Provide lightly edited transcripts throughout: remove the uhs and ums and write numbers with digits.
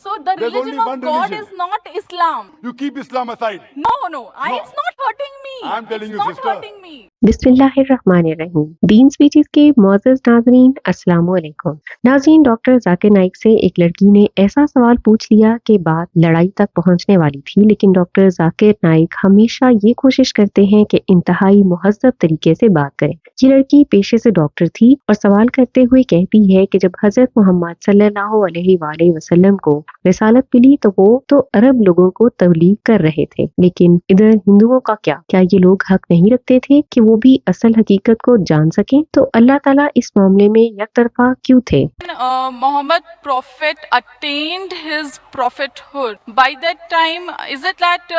So the There's religion only of one God religion. is not Islam. You keep Islam aside. No, No. it's not hurting me. I'm telling It's you, not sister. hurting me. बिस्मिल्लाहिर्रहमानिर्रहीम। दीन speeches के मोअज़्ज़ज़ नाज़रीन, अस्सलाम वालेकुम। नाज़रीन, doctor Zakir Naik से एक लड़की ने ऐसा सवाल पूछ लिया कि बात लड़ाई तक पहुंचने वाली थी, लेकिन डॉक्टर जाकिर नाइक हमेशा ये कोशिश करते हैं कि इंतहाई मुहज़्ज़ब तरीके से बात करें। ये लड़की पेशे से डॉक्टर थी और सवाल करते हुए कहती है कि जब हज़रत मोहम्मद सल्लल्लाहु अलैहि वसल्लम को रिसालत मिली तो वो तो अरब लोगों को तबलीग कर रहे थे, लेकिन इधर हिंदुओं का क्या ये लोग हक नहीं रखते थे कि वो भी असल हकीकत को जान सकें? तो अल्लाह ताला इस मामले में यकतरफा क्यों थे? Muhammad prophet attained his prophethood. By that time, is it that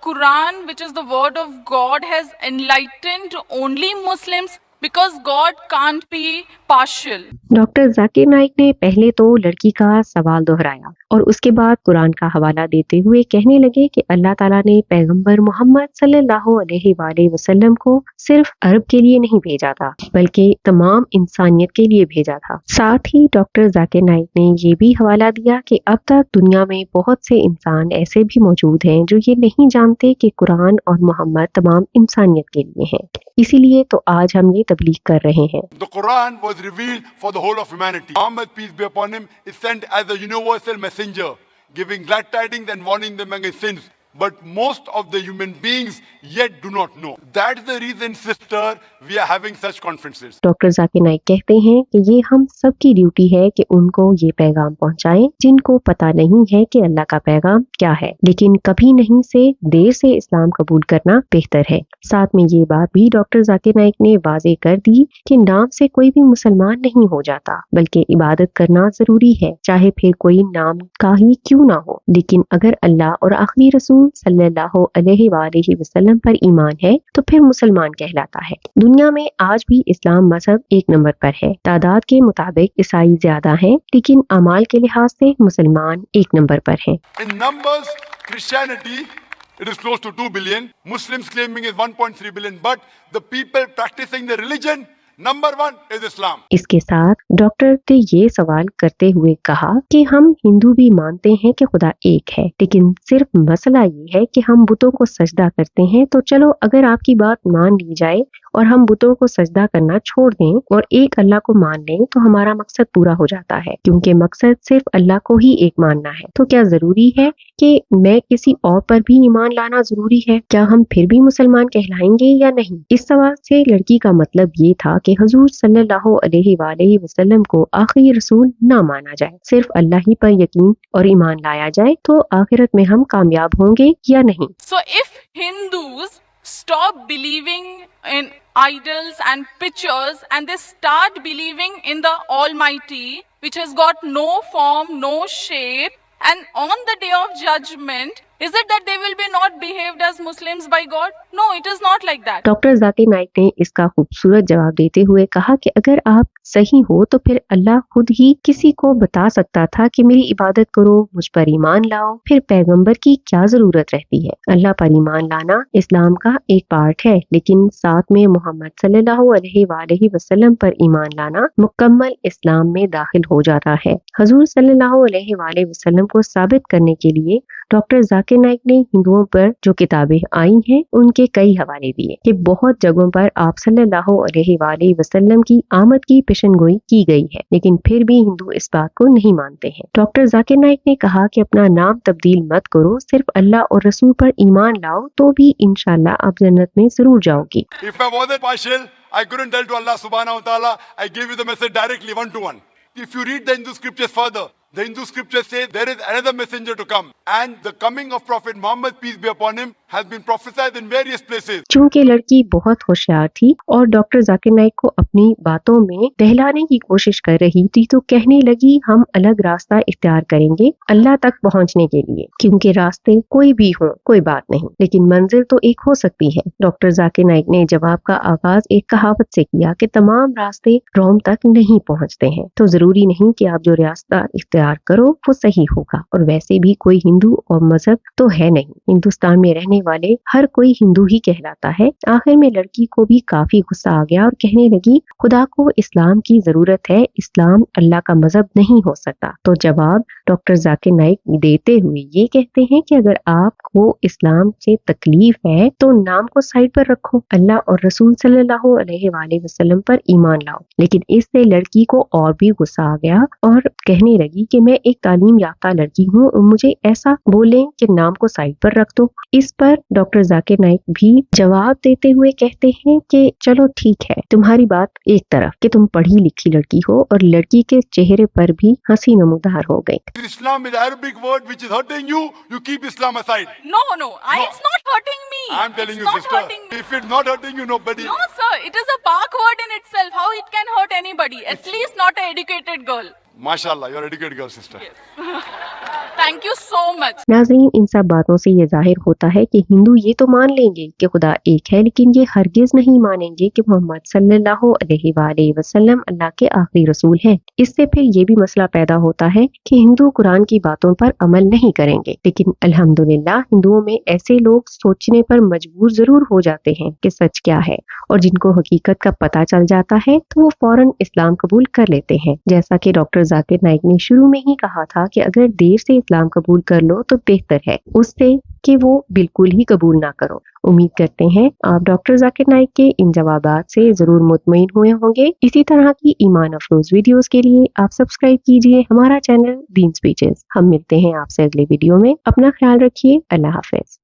Quran, which is the word of God, has enlightened only Muslims? Because God can't be partial. Doctor Zakir Naik ने पहले तो लड़की का सवाल दोहराया और उसके बाद कुरान का हवाला देते हुए कहने लगे कि अल्लाह ताला ने पैगंबर मोहम्मद सल्लल्लाहु अलैहि वसल्लम को सिर्फ अरब के लिए नहीं भेजा था, बल्कि तमाम इंसानियत के लिए भेजा था। साथ ही डॉक्टर जाकिर नाइक ने ये भी हवाला दिया कि अब तक दुनिया में बहुत से इंसान ऐसे भी मौजूद हैं जो ये नहीं जानते कि कुरान और मोहम्मद तमाम इंसानियत के लिए हैं, इसीलिए तो आज हम ये तबलीग कर रहे हैं। The Quran was revealed for the whole of humanity. Muhammad, peace be upon him, is sent as a universal messenger, giving glad tidings and warning them against sins. But most of the human beings yet do not know. That's the reason, sister, we are having such conferences. Doctor Zakir Naik कहते हैं कि ये हम सब की duty है कि उनको ये पैगाम पहुंचाएं जिनको पता नहीं है कि अल्लाह का पैगाम क्या है, लेकिन कभी नहीं से देर से इस्लाम कबूल करना बेहतर है। साथ में ये बात भी डॉक्टर जाकिर नाइक ने वाजे कर दी कि नाम से कोई भी मुसलमान नहीं हो जाता, बल्कि इबादत करना जरूरी है, चाहे फिर कोई नाम का ही क्यों ना हो। लेकिन अगर अल्लाह और आखिरी रसूल सल्लल्लाहु अलैहि वसल्लम पर ईमान है तो फिर मुसलमान कहलाता है। दुनिया में आज भी इस्लाम मजहब एक नंबर पर है। तादाद के मुताबिक ईसाई ज्यादा हैं, लेकिन अमाल के लिहाज से मुसलमान एक नंबर पर हैं। In numbers, Christianity, it is close to 2 billion. Muslims claiming is 1.3 billion. But the people practicing the religion, number one is Islam. इसके साथ डॉक्टर ने ये सवाल करते हुए कहा कि हम हिंदू भी मानते हैं कि खुदा एक है, लेकिन सिर्फ मसला ये है कि हम बुतों को सजदा करते हैं। तो चलो, अगर आपकी बात मान ली जाए और हम बुतों को सजदा करना छोड़ दें और एक अल्लाह को मान लें तो हमारा मकसद पूरा हो जाता है, क्योंकि मकसद सिर्फ अल्लाह को ही एक मानना है। तो क्या जरूरी है कि मैं किसी और पर भी ईमान लाना जरूरी है? क्या हम फिर भी मुसलमान कहलाएंगे या नहीं? इस सवाल से लड़की का मतलब ये था कि हुजूर सल्लल्लाहु अलैहि वसल्लम को आखिरी रसूल ना माना जाए, सिर्फ अल्लाह ही पर यकीन और ईमान लाया जाए, तो आखिरत में हम कामयाब होंगे या नहीं। So if Hindus stop believing in idols and pictures and they start believing in the Almighty, which has got no form, no shape, and on the day of judgment, is it that they will be not behaved as Muslims by God? No, it is not like that. Doctor Zakir Naik ने इसका खूबसूरत जवाब देते हुए कहा कि अगर आप सही हो तो फिर अल्लाह खुद ही किसी को बता सकता था कि मेरी इबादत करो, मुझ पर ईमान लाओ, फिर पैगंबर की क्या जरूरत रहती है? अल्लाह पर ईमान लाना इस्लाम का एक पार्ट है, लेकिन साथ में मोहम्मद सल्लल्लाहु अलैहि वसल्लम पर ईमान लाना मुकम्मल इस्लाम में दाखिल हो जाता है। हुजूर सल्लल्लाहु अलैहि वसल्लम को साबित करने के लिए डॉक्टर जाकिर नाइक ने हिंदुओं पर जो किताबें आई हैं उनके कई हवाले दिए कि बहुत जगहों पर आप सल्लल्लाहु अलैहि वसल्लम की आमद की पेशनगोई की गई है, लेकिन फिर भी हिंदू इस बात को नहीं मानते हैं। डॉक्टर जाकिर नाइक ने कहा कि अपना नाम तब्दील मत करो, सिर्फ अल्लाह और रसूल पर ईमान लाओ, तो भी इंशाल्लाह आप जन्नत में जरूर जाओगी। If I wasn't partial, I couldn't tell to Allah subhanahu wa ta'ala, I gave you the message directly, one to one. If you read the Hindu scriptures further, the Hindu scriptures say there is another messenger to come, and the coming of Prophet Muhammad, peace be upon him, has been prophesied in various places. चूंकि लड़की बहुत होशियार थी और doctor Zakir Naik को अपनी बातों में बहलाने की कोशिश कर रही थी, तो कहने लगी हम अलग रास्ता इख्तियार करेंगे अल्लाह तक पहुंचने के लिए, क्योंकि रास्ते कोई भी हो कोई बात नहीं, लेकिन मंजिल तो एक हो सकती है। डॉक्टर जाकिर नाइक ने जवाब का आगाज एक कहावत से किया कि तमाम रास्ते रोम तक नहीं पहुंचते हैं, तो जरूरी नहीं कि आप जो रास्ता इख्तियार اختیار کرو وہ صحیح ہوگا، اور ویسے بھی کوئی ہندو اور مذہب تو ہے نہیں، ہندوستان میں رہنے والے ہر کوئی ہندو ہی کہلاتا ہے۔ آخر میں لڑکی کو بھی کافی غصہ آ گیا اور کہنے لگی خدا کو اسلام کی ضرورت ہے، اسلام اللہ کا مذہب نہیں ہو سکتا۔ تو جواب ڈاکٹر ذاکر نائک دیتے ہوئے یہ کہتے ہیں کہ اگر آپ کو اسلام سے تکلیف ہے تو نام کو سائڈ پر رکھو، اللہ اور رسول صلی اللہ علیہ وآلہ وسلم پر ایمان لاؤ۔ لیکن اس سے لڑکی کو اور بھی غصہ آ گیا اور کہنے لگی کہ میں ایک تعلیم یافتہ لڑکی ہوں، مجھے ایسا بولیں کہ نام کو سائڈ پر رکھ دو۔ اس پر ڈاکٹر ذاکر نائک بھی جواب دیتے ہوئے کہتے ہیں کہ چلو ٹھیک ہے، تمہاری بات ایک طرف کہ تم پڑھی لکھی لڑکی ہو، اور لڑکی کے چہرے پر بھی ہنسی نمودار ہو گئی۔ Islam is Arabic word which is hurting you, you keep Islam aside. No, it's not hurting me. I'm telling It's you, not sister, hurting me. if it's not hurting you, nobody. No, sir, it is a Pak word in itself. How it can hurt anybody? At least not an educated girl. MashaAllah, you're an educated girl, sister. Thank you so much. ناظرین، ان سب باتوں سے یہ ظاہر ہوتا ہے کہ ہندو یہ تو مان لیں گے کہ خدا ایک ہے، لیکن یہ ہرگز نہیں مانیں گے کہ محمد صلی اللہ علیہ وآلہ وسلم اللہ کے آخری رسول ہیں۔ اس سے پھر یہ بھی مسئلہ پیدا ہوتا ہے کہ ہندو قرآن کی باتوں پر عمل نہیں کریں گے، لیکن الحمدللہ ہندوؤں میں ایسے لوگ سوچنے پر مجبور ضرور ہو جاتے ہیں کہ سچ کیا ہے، اور جن کو حقیقت کا پتہ چل جاتا ہے تو وہ فوراً اسلام قبول کر لیتے ہیں۔ جیسا کہ ڈاکٹر ذاکر نائک نے شروع میں ہی کہا تھا کہ اگر دیر سے اسلام قبول کر لو تو بہتر ہے اس سے کہ وہ بالکل ہی قبول نہ کرو۔ امید کرتے ہیں آپ ڈاکٹر ذاکر نائک کے ان جوابات سے ضرور مطمئن ہوئے ہوں گے۔ اسی طرح کی ایمان افروز ویڈیوز کے لیے آپ سبسکرائب کیجئے ہمارا چینل دین اسپیچز۔ ہم ملتے ہیں آپ سے اگلے ویڈیو میں، اپنا خیال رکھیے، اللہ حافظ۔